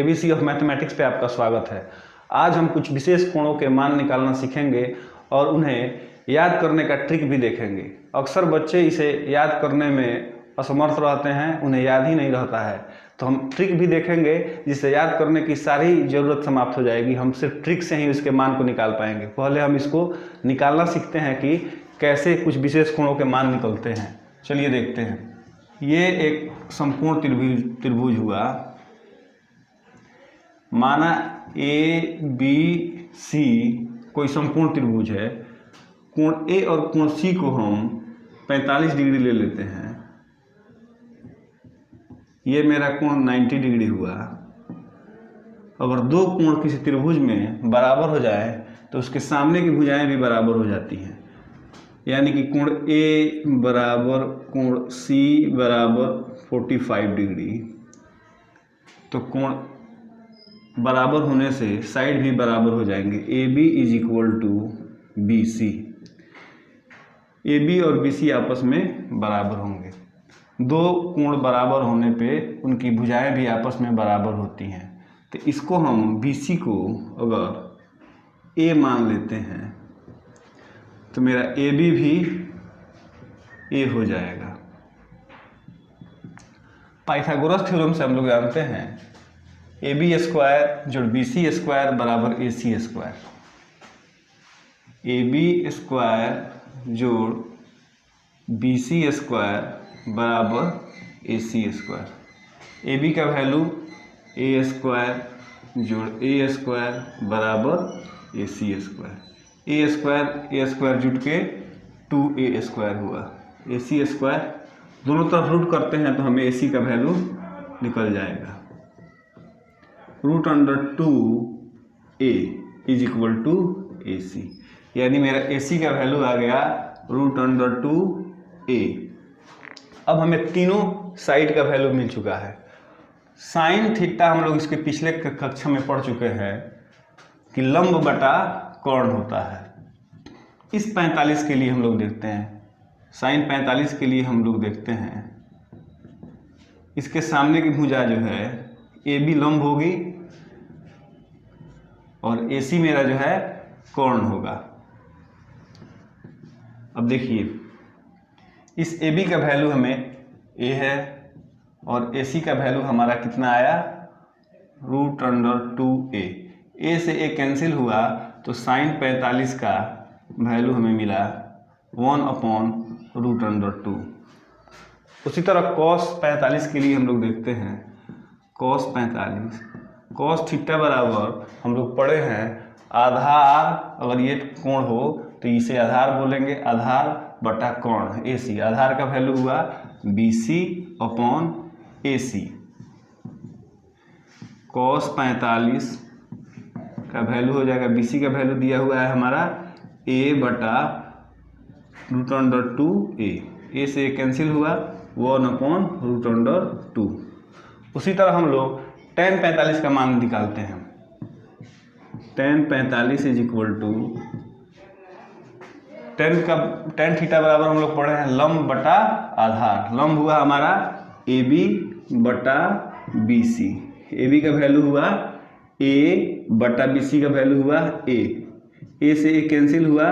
ABC of mathematics पे आपका स्वागत है। आज हम कुछ विशेष कोणों के मान निकालना सीखेंगे और उन्हें याद करने का ट्रिक भी देखेंगे। अक्सर बच्चे इसे याद करने में असमर्थ रहते हैं, उन्हें याद ही नहीं रहता है। तो हम ट्रिक भी देखेंगे जिससे याद करने की सारी ज़रूरत समाप्त हो जाएगी। हम सिर्फ ट्रिक से ही उसके मान को निकाल पाएंगे। पहले हम इसको निकालना सीखते हैं कि कैसे कुछ विशेष कोणों के मान निकलते हैं। चलिए देखते हैं। ये एक समकोण त्रिभुज हुआ, माना ABC कोई समकोण त्रिभुज है। कोण ए और कोण सी को हम 45 डिग्री ले लेते हैं। ये मेरा कोण 90 डिग्री हुआ। अगर दो कोण किसी त्रिभुज में बराबर हो जाए तो उसके सामने की भुजाएं भी बराबर हो जाती हैं। यानी कि कोण ए बराबर कोण सी बराबर 45 डिग्री। तो कोण बराबर होने से साइड भी बराबर हो जाएंगे। AB is equal to BC। AB और BC आपस में बराबर होंगे। दो कोण बराबर होने पे उनकी भुजाएं भी आपस में बराबर होती हैं। तो इसको हम BC को अगर A मान लेते हैं तो मेरा AB भी A हो जाएगा। पाइथागोरस थ्योरम से हम लोग जानते हैं AB स्क्वायर जोड़ BC स्क्वायर बराबर AC स्क्वायर। AB स्क्वायर जोड़ BC स्क्वायर बराबर AC स्क्वायर। AB का वैल्यू A स्क्वायर जोड़ A स्क्वायर बराबर AC स्क्वायर। A स्क्वायर जुट के 2A स्क्वायर हुआ। AC स्क्वायर दोनों तरफ रूट करते हैं तो हमें AC का वैल्यू निकल जाएगा। √2A is equal to AC। यानी मेरा AC का वैल्यू आ गया √2A। अब हमें तीनों साइड का वैल्यू मिल चुका है। साइन थीटा हम लोग इसके पिछले कक्षा में पढ़ चुके हैं कि लंब बटा कर्ण होता है। इस 45 के लिए हम लोग देखते हैं, साइन 45 के लिए हम लोग देखते हैं इसके सामने की भुजा जो है AB लंब होगी और AC मेरा जो है कर्ण होगा। अब देखिए इस AB का वैल्यू हमें A है और AC का वैल्यू हमारा कितना आया √2A। A से A कैंसिल हुआ तो साइन 45 का वैल्यू हमें मिला 1/√2। उसी तरह कॉस 45 के लिए हम लोग देखते हैं। कॉस 45 कॉस थीटा बराबर हम लोग पढ़े हैं आधार, अगर ये कोण हो तो इसे आधार बोलेंगे, आधार बटा कोण AC। आधार का वैल्यू हुआ BC/AC। कॉस 45 का वैल्यू हो जाएगा, BC का वैल्यू दिया हुआ है हमारा A/√2A। A से कैंसिल हुआ 1/√2। उसी तरह हम लोग tan 45 का मान निकालते हैं। tan 45 is equal to tan theta बराबर हम लोग पढ़े हैं लंब बटा आधार। लंब हुआ हमारा AB/BC। AB का वैल्यू हुआ A/BC का वैल्यू हुआ A से A कैंसिल हुआ।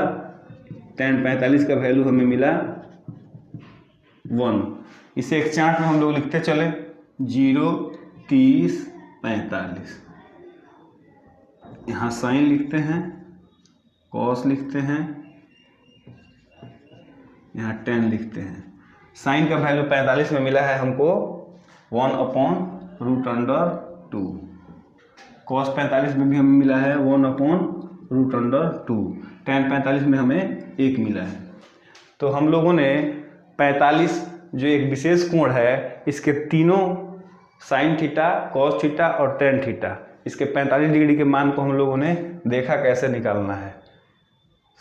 tan 45 का वैल्यू हमें मिला 1। इसे एक चार्ट में हम लोग लिखते चले 0, 30, 45। यहाँ साइन लिखते हैं, कॉस लिखते हैं, यहाँ tan लिखते हैं। साइन का वैल्यू 45 में मिला है हमको 1/√2। कॉस 45 में भी हमें मिला है 1/√2। tan 45 में हमें 1 मिला है। तो हम लोगों ने 45 जो एक विशेष कोण है इसके तीनों साइन थीटा, कॉस थीटा और tan थीटा, इसके 45 डिग्री के मान को हम लोगों ने देखा कैसे निकालना है।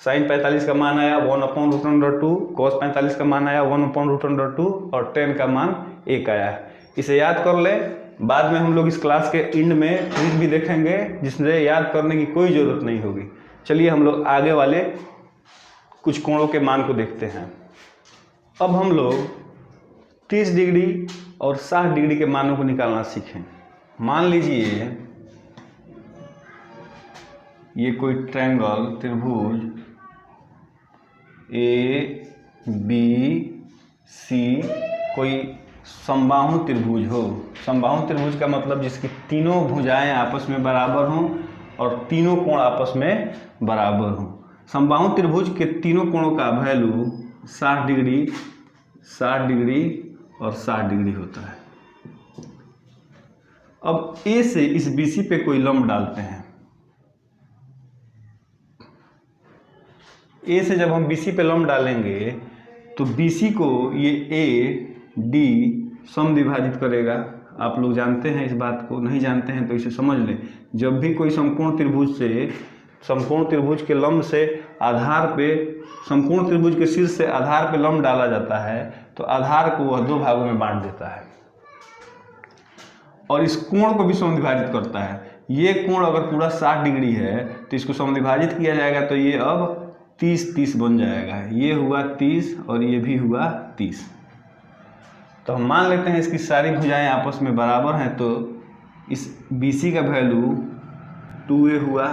साइन 45 का मान आया 1/√2, कॉस 45 का मान आया 1/√2 और tan का मान 1 आया। इसे याद कर ले। बाद में हम लोग इस क्लास के एंड में ट्रिक भी देखेंगे जिससे याद करने की कोई ज़रूरत नहीं होगी। चलिए हम लोग आगे वाले कुछ कोणों के मान को देखते हैं। अब हम लोग 30 डिग्री और 60 डिग्री के मानों को निकालना सीखें। मान लीजिए ये कोई ट्रायंगल त्रिभुज ABC कोई समबाहु त्रिभुज हो। समबाहु त्रिभुज का मतलब जिसकी तीनों भुजाएं आपस में बराबर हों और तीनों कोण आपस में बराबर हों। समबाहु त्रिभुज के तीनों कोणों का वैल्यू 60 डिग्री, 60 डिग्री और 60 डिग्री होता है। अब ए से इस BC पे कोई लंब डालते हैं। ए से जब हम BC पे लंब डालेंगे तो BC को ये AD समद्विभाजित करेगा। आप लोग जानते हैं इस बात को, नहीं जानते हैं तो इसे समझ लें। जब भी कोई समकोण त्रिभुज के लंब से आधार पे, समकोण त्रिभुज के शीर्ष से आधार पे लंब डाला जाता है तो आधार को वह दो भागों में बांट देता है और इस कोण को भी समद्विभाजित करता है। ये कोण अगर पूरा 60 डिग्री है तो इसको समद्विभाजित किया जाएगा तो ये अब 30-30 बन जाएगा। ये हुआ 30 और ये भी हुआ 30। तो हम मान लेते हैं इसकी सारी भुजाएं आपस में बराबर हैं, तो इस BC का वैल्यू 2a हुआ,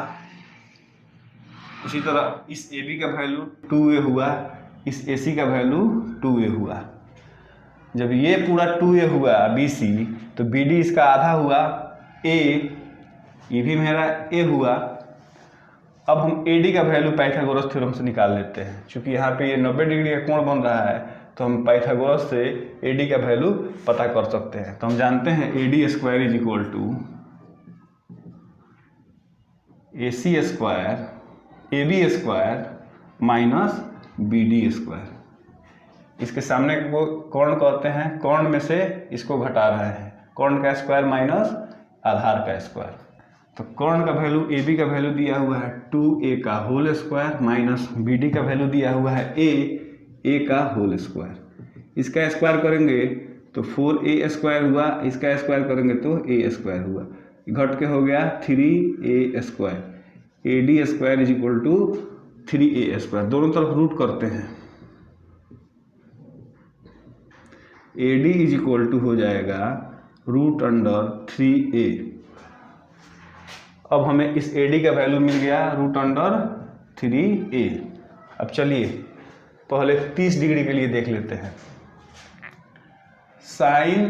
उसी तरह इस AB का वैल्यू 2a हुआ, इस AC का वैल्यू 2a हुआ। जब ये पूरा 2a हुआ BC तो BD इसका आधा हुआ a, ये भी मेरा a हुआ। अब हम AD का वैल्यू पाइथागोरस थ्योरम से निकाल लेते हैं। चूंकि यहाँ पे ये 90 डिग्री का कोण बन रहा है तो हम पाइथागोरस से AD का वैल्यू पता कर सकते हैं। तो हम जानते हैं AD square is equal to AC square AB square minus BD square. इसके सामने को कर्ण कहते हैं, कर्ण में से इसको घटा रहे हैं, कर्ण का स्क्वायर माइनस आधार का स्क्वायर। तो कर्ण का वैल्यू AB का वैल्यू दिया हुआ है 2a का होल स्क्वायर माइनस BD का वैल्यू दिया हुआ है a का होल स्क्वायर। इसका स्क्वायर करेंगे तो 4a स्क्वायर हुआ, इसका स्क्वायर करेंगे तो a स्क्वायर हुआ, घट के हो गया 3a square. AD square is equal to 3a square. दोनों तरफ रूट करते हैं, AD इज इक्वल टू हो जाएगा रूट अंडर 3a। अब हमें इस AD का वैल्यू मिल गया रूट अंडर 3a। अब चलिए पहले 30 डिग्री के लिए देख लेते हैं। साइन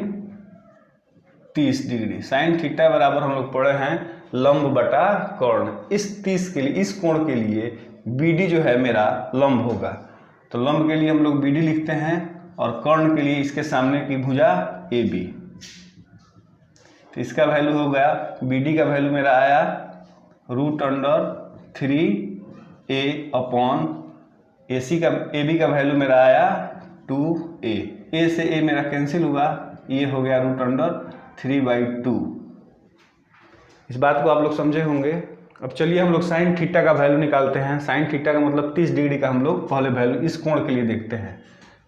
30 डिग्री, साइन थीटा बराबर हम लोग पढ़े हैं लंब बटा कर्ण। इस 30 के लिए, इस कोण के लिए BD जो है मेरा लंब होगा, तो लंब के लिए हम लोग BD लिखते हैं और कर्ण के लिए इसके सामने की भुजा AB। तो इसका वैल्यू हो गया, BD का वैल्यू मेरा आया root under 3a upon AC का, AB का वैल्यू मेरा आया 2a। a से a मेरा कैंसिल हुआ, ये हो गया रूट अंडर 3/2। इस बात को आप लोग समझे होंगे। अब चलिए हम लोग साइन थीटा का वैल्यू निकालते हैं। साइन थीटा का मतलब 30 डिग्री का हम लोग पहले वैल्यू इस कोण के लिए देखते हैं।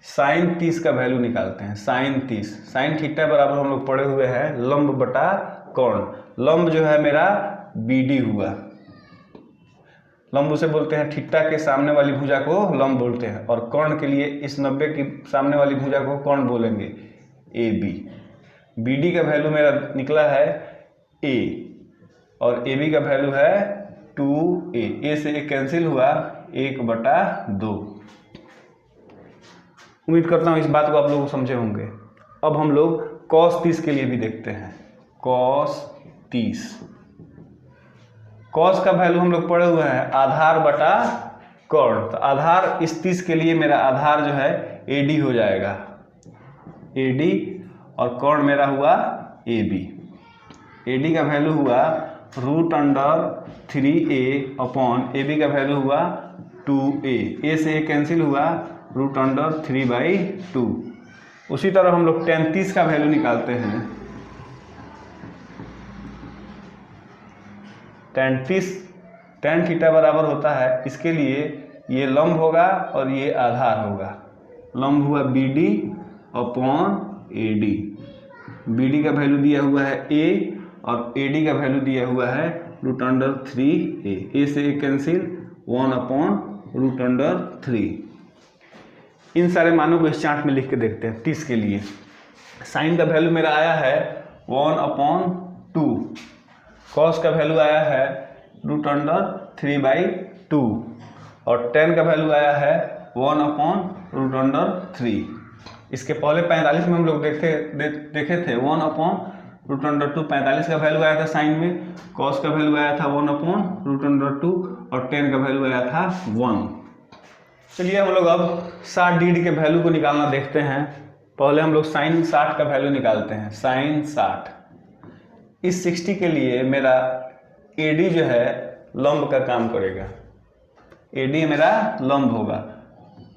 साइन 30 का वैल्यू निकालते हैं। साइन 30, साइन थीटा बराबर हम लोग पढ़े हुए हैं लंब बटा कर्ण। लंब जो है मेरा BD हुआ, लंब उसे बोलते हैं, थीटा के सामने वाली भुजा को लंब बोलते हैं, और कर्ण के लिए इस 90 की सामने वाली भुजा को कर्ण बोलेंगे AB। BD का वैल्यू मेरा निकला है a और AB का वैल्यू है 2a। a से a कैंसिल हुआ, 1/2। उम्मीद करता हूँ इस बात को आप लोग समझे होंगे। अब हम लोग cos 30 के लिए भी देखते हैं। cos 30, cos का वैल्यू हम लोग पढ़े हुए हैं आधार बटा कर्ण। तो आधार इस 30 के लिए मेरा आधार जो है AD हो जाएगा, AD, और कर्ण मेरा हुआ AB। AD का वैल्यू हुआ root under 3a upon AB का वैल्यू हुआ 2a। a से a कैंसिल हुआ, रूट अंडर 3/2। उसी तरह हम लोग tan 30 का वैल्यू निकालते हैं। tan थीटा बराबर होता है, इसके लिए ये लंब होगा और ये आधार होगा। लंब हुआ BD अपॉन AD। BD का वैल्यू दिया हुआ है a और AD का वैल्यू दिया हुआ है रूट अंडर 3a। a से a कैंसिल, 1/√3। इन सारे मानों को इस चार्ट में लिख के देखते हैं। 30 के लिए साइन का वैल्यू मेरा आया है 1/2, कॉस का वैल्यू आया है रूट अंडर 3/2 और tan का वैल्यू आया है 1/√3। इसके पहले 45 में हम लोग देखे थे 1/√2। 45 का वैल्यू आया था साइन में, cos का वैल्यू आया था 1/√2 और tan का वैल्यू आया था 1। चलिए हम लोग अब 60 डिग्री के वैल्यू को निकालना देखते हैं। पहले हम लोग साइन 60 का वैल्यू निकालते हैं। साइन 60 इस 60 के लिए मेरा AD जो है लंब का काम करेगा। AD मेरा लंब होगा,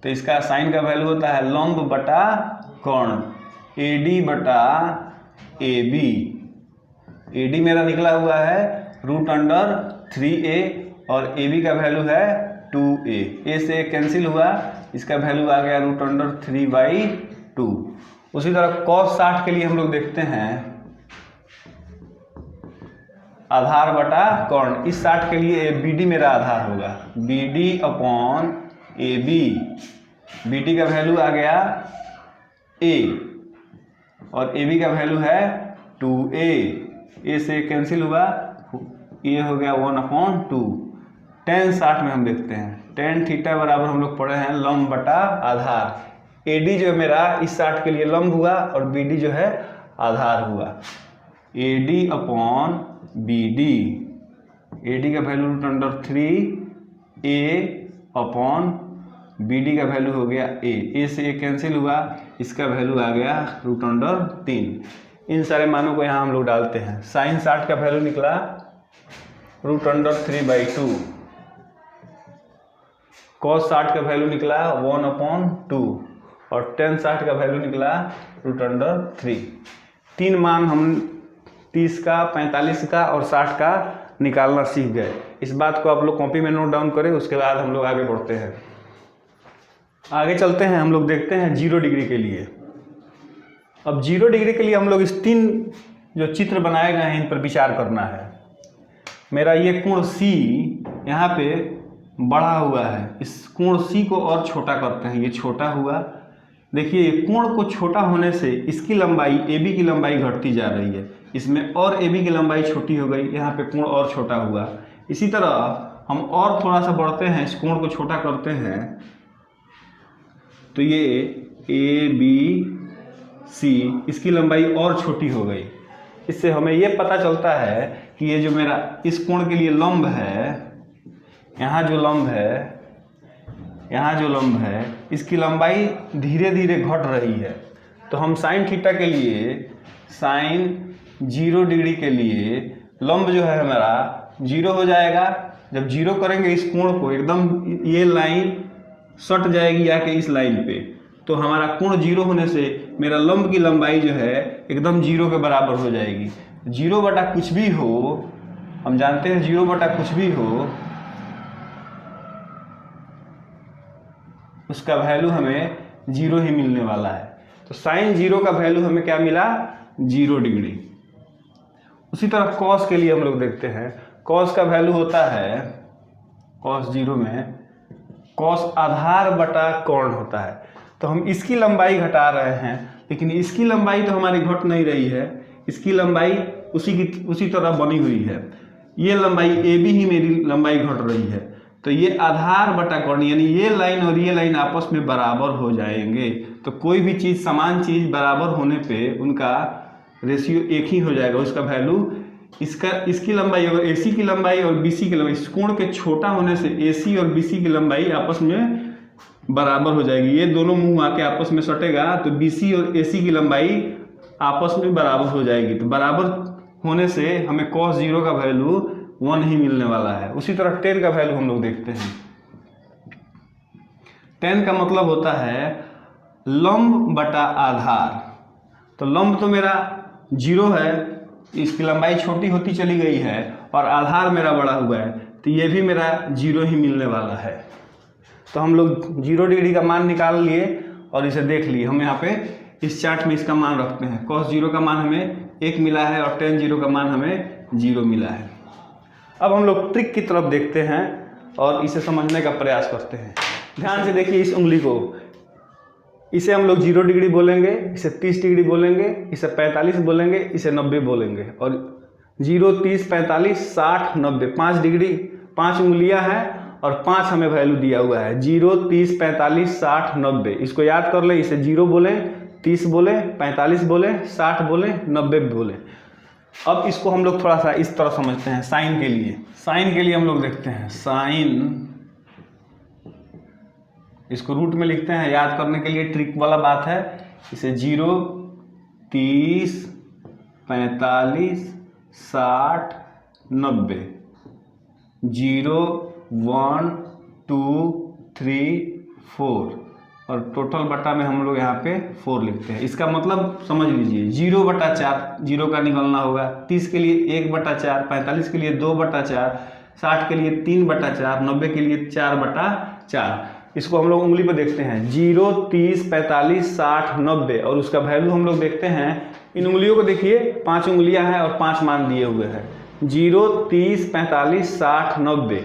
तो इसका साइन का वैल्यू होता है लंब बटा कर्ण, AD बटा AB। AD मेरा निकला हुआ है √3a और AB का वैल्यू है 2a। a से कैंसिल हुआ, इसका वैल्यू आ गया √3/2। उसी तरह cos 60 के लिए हम लोग देखते हैं आधार बटा कर्ण। इस 60 के लिए BD मेरा आधार होगा, BD/AB। BD का वैल्यू आ गया a और AB का वैल्यू है 2a। a से कैंसिल हुआ, ये हो गया 1/2। tan 60 में हम देखते हैं tan थीटा बराबर हम लोग पढ़े हैं लंब बटा आधार। AD जो मेरा इस 60 के लिए लंब हुआ और BD जो है आधार हुआ। AD/BD, AD का वैल्यू √3a/BD का वैल्यू हो गया a से a कैंसिल हुआ, इसका वैल्यू आ गया √3। इन सारे मानों को यहाँ हम लोग डालते हैं। साइन 60 का वैल्यू निकला √3/2, cos 60 का वैल्यू निकला 1/2 और tan 60 का वैल्यू निकला √3। 3 मान हम 30 का, 45 का और 60 का निकालना सीख गए। इस बात को आप लोग कॉपी में नोट डाउन करें, उसके बाद हम लोग आगे बढ़ते हैं। आगे चलते हैं, हम लोग देखते हैं 0 डिग्री के लिए। अब 0 डिग्री के लिए हम लोग इस 3 जो चित्र बनाए गए हैं इन पर विचार करना है। मेरा ये कोण C यहाँ पे बढ़ा हुआ है, इस कोण C को और छोटा करते हैं। ये छोटा हुआ, देखिए कोण को छोटा होने से इसकी लंबाई AB की लंबाई घटती जा रही है, इसमें और AB की लंबाई छोटी हो गई, यहाँ पे कोण और छोटा हुआ। इसी तरह हम और थोड़ा सा बढ़ते हैं, इस कोण को छोटा करते हैं तो ये ABC इसकी लंबाई और छोटी हो गई। इससे हमें ये पता चलता है कि ये जो मेरा इस कोण के लिए लंब है, यहाँ जो लंब है, इसकी लंबाई धीरे धीरे घट रही है। तो हम साइन थीटा के लिए, साइन 0 डिग्री के लिए लंब जो है हमारा 0 हो जाएगा। जब 0 करेंगे इस कोण को एकदम, ये लाइन सट जाएगी आके इस लाइन पे, तो हमारा कोण 0 होने से मेरा लंब की लंबाई जो है एकदम 0 के बराबर हो जाएगी। 0 बटा कुछ भी हो, हम जानते हैं 0 बटा कुछ भी हो उसका वैल्यू हमें 0 ही मिलने वाला है। तो साइन 0 का वैल्यू हमें क्या मिला, 0 डिग्री। उसी तरह cos के लिए हम लोग देखते हैं, cos का वैल्यू होता है, cos 0 में cos आधार बटा कर्ण होता है। तो हम इसकी लंबाई घटा रहे हैं, लेकिन इसकी लंबाई तो हमारी घट नहीं रही है, इसकी लंबाई उसी तरह बनी हुई है। ये लंबाई AB ही मेरी लंबाई घट रही है, तो ये आधार बटा कर्ण, यानी ये लाइन और ये लाइन आपस में बराबर हो जाएंगे। तो कोई भी चीज़, समान चीज़ बराबर होने पे उनका रेशियो एक ही हो जाएगा, उसका वैल्यू इसकी लंबाई और AC की लंबाई और BC की लंबाई, इस कोण के छोटा होने से AC और BC की लंबाई आपस में बराबर हो जाएगी। ये दोनों मुंह आके आपस में सटेगा तो BC और AC की लंबाई आपस में बराबर हो जाएगी। तो बराबर होने से हमें cos 0 का वैल्यू 1 ही मिलने वाला है। उसी तरह tan का वैल्यू हम लोग देखते हैं। tan का मतलब होता है लंब बटा आधार। तो लंब तो मेरा 0 है, इसकी लंबाई छोटी होती चली गई है और आधार मेरा बड़ा हुआ है, तो ये भी मेरा 0 ही मिलने वाला है। तो हम लोग 0 डिग्री का मान निकाल लिए और इसे देख लिए। हम यहाँ पे इस चार्ट में इसका मान रखते हैं। cos 0 का मान हमें 1 मिला है और tan 0 का मान हमें 0 मिला है। अब हम लोग ट्रिक की तरफ देखते हैं और इसे समझने का प्रयास करते हैं। ध्यान से देखिए इस उंगली को, इसे हम लोग 0 डिग्री बोलेंगे, इसे 30 डिग्री बोलेंगे, इसे 45 बोलेंगे, इसे 90 बोलेंगे। और 0, 30, 45, 60, 90 5 डिग्री 5 उंगलियां हैं और 5 हमें वैल्यू दिया हुआ है 0, 30, 45, 60, 90। इसको याद कर ले, इसे 0 बोले, 30 बोले, 45 बोले, 60 बोले, 90 बोले। अब इसको हम लोग थोड़ा सा इस तरह समझते हैं साइन के लिए। साइन के लिए हम लोग देखते हैं साइन, इसको रूट में लिखते हैं, याद करने के लिए ट्रिक वाला बात है। इसे 0, 30, 45, 60, 90, 0, 1, 2, 3, 4 और टोटल बटा में हम लोग यहाँ पे 4 लिखते हैं। इसका मतलब समझ लीजिए 0/4 0 का निकलना होगा, 30 के लिए 1/4, 45 के लिए 2/4, 60 के लिए 3/4, 90 के लिए 4/4। इसको हम लोग उंगली पर देखते हैं 0, 30, 45, 60, 90 और उसका वैल्यू हम लोग देखते हैं। इन उंगलियों को देखिए 5 उंगलियां हैं और 5 मान दिए हुए हैं 0, 30, 45, 60, 90।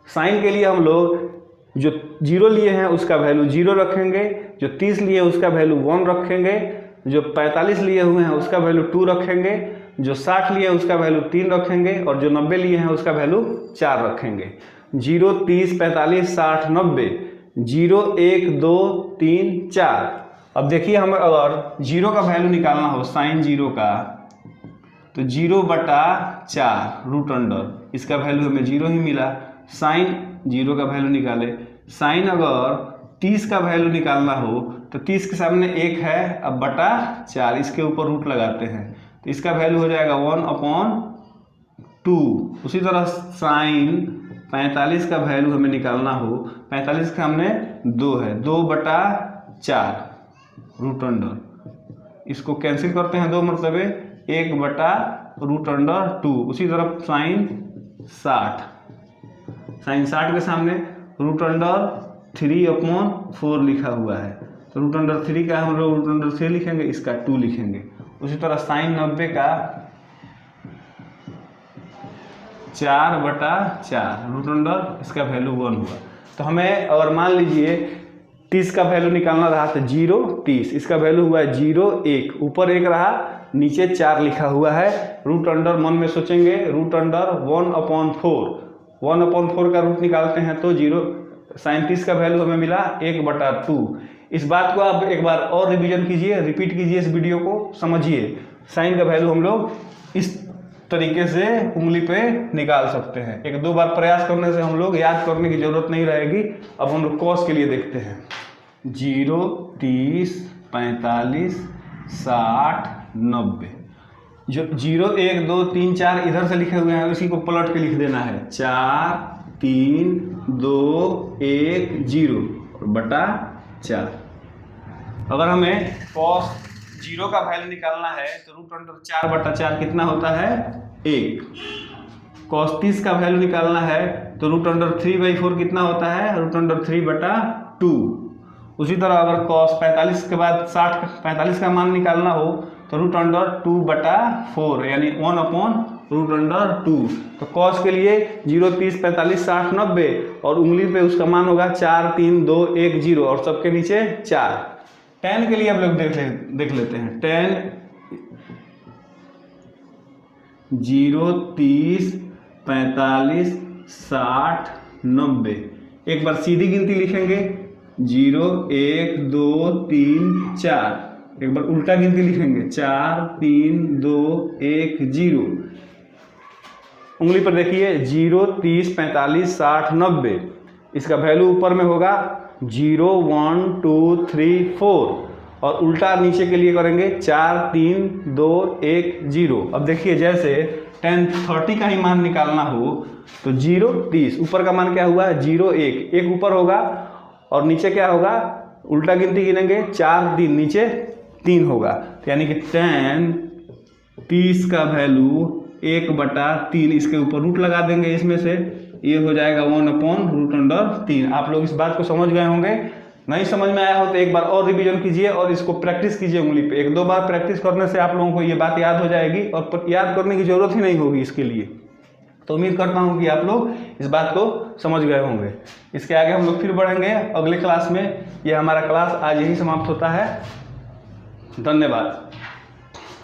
साइन के लिए हम लोग जो 0 लिए हैं उसका वैल्यू 0 रखेंगे, जो 30 लिए हैं उसका वैल्यू 1 रखेंगे, जो 45 लिए हुए हैं उसका वैल्यू 2 रखेंगे, जो 60 लिए हैं उसका वैल्यू 3 रखेंगे और जो 90 लिए हैं उसका वैल्यू 4 रखेंगे। 0, 30, 45, 60, 90, 0, 1, 2, 3, 4। अब देखिए हमें अगर 0 का वैल्यू निकालना हो साइन 0 का तो 0/4 रूट अंडर, इसका वैल्यू हमें 0 ही मिला। साइन 0 का वैल्यू निकाले। साइन अगर 30 का वैल्यू निकालना हो तो 30 के सामने 1 है, अब बटा 4 इसके ऊपर रूट लगाते हैं तो इसका वैल्यू हो जाएगा 1/2। उसी तरह साइन 45 का वैल्यू हमें निकालना हो, 45 के सामने 2 है, 2/4 रूट अंडर, इसको कैंसिल करते हैं 2 मरतबे, 1/√2। उसी तरह साइन 60 के सामने √3/4 लिखा हुआ है तो √3 का हम लोग √3 लिखेंगे, इसका 2 लिखेंगे। उसी तरह साइन 90 का 4/4 रूट अंडर, इसका वैल्यू 1 हुआ। तो हमें अगर मान लीजिए 30 का वैल्यू निकालना रहा तो 0, 30, इसका वैल्यू हुआ है 0, 1, ऊपर 1 रहा, नीचे 4 लिखा हुआ है। रूट अंडर मन में सोचेंगे रूट अंडर 1/4, 1/4 का रूट निकालते हैं तो 0, साइन 30 का वैल्यू हमें मिला 1/2। इस बात को आप एक बार और रिवीजन कीजिए, रिपीट कीजिए, इस वीडियो को समझिए। साइन का वैल्यू हम लोग इस तरीके से उंगली पे निकाल सकते हैं। 1-2 बार प्रयास करने से हम लोग याद करने की जरूरत नहीं रहेगी। अब हम लोग कॉस के लिए देखते हैं 0, 30, 45, 60, 90। जो 0, 1, 2, 3, 4 इधर से लिखे हुए हैं उसी को पलट के लिख देना है 4, 3, 2, 1, 0 और बटा 4। अगर हमें कॉस 0 का वैल्यू निकालना है तो रूट अंडर 4/4 कितना होता है 1। कॉस 30 का वैल्यू निकालना है तो रूट अंडर 3/4 कितना होता है रूट अंडर 3/2। उसी तरह अगर कॉस 45 के बाद 45 का मान निकालना हो तो रूट अंडर 2/4 यानी 1/√2। तो कॉस के लिए 0, 30, 45, 60, 90 और उंगली पे उसका मान होगा 4, 3, 2, 1, 0 और सबके नीचे 4। tan के लिए हम लोग देख लेते हैं। tan 0, 30, 45, 60, 90। एक बार सीधी गिनती लिखेंगे 0, 1, 2, 3, 4। एक बार उल्टा गिनती लिखेंगे 4, 3, 2, 1, 0। उंगली पर देखिए 0, 30, 45, 60, 90। इसका वैल्यू ऊपर में होगा 0, 1, 2, 3, 4 और उल्टा नीचे के लिए करेंगे 4, 3, 2, 1, 0। अब देखिए जैसे tan 30 का ही मान निकालना हो तो 0, 30 ऊपर का मान क्या हुआ 0, 1, 1 ऊपर होगा और नीचे क्या होगा उल्टा गिनती गिनेंगे 4, 3 नीचे 3 होगा। तो यानी कि tan 30 का वैल्यू 1/3 इसके ऊपर रूट लगा देंगे, इसमें से ये हो जाएगा 1/√3। आप लोग इस बात को समझ गए होंगे। नहीं समझ में आया हो तो एक बार और रिवीजन कीजिए और इसको प्रैक्टिस कीजिए उंगली पे। 1-2 बार प्रैक्टिस करने से आप लोगों को ये बात याद हो जाएगी और याद करने की जरूरत ही नहीं होगी इसके लिए। तो उम्मीद करता हूँ कि आप लोग इस बात को समझ गए होंगे। इसके आगे हम लोग फिर बढ़ेंगे अगले क्लास में। ये हमारा क्लास आज यही समाप्त होता है। धन्यवाद।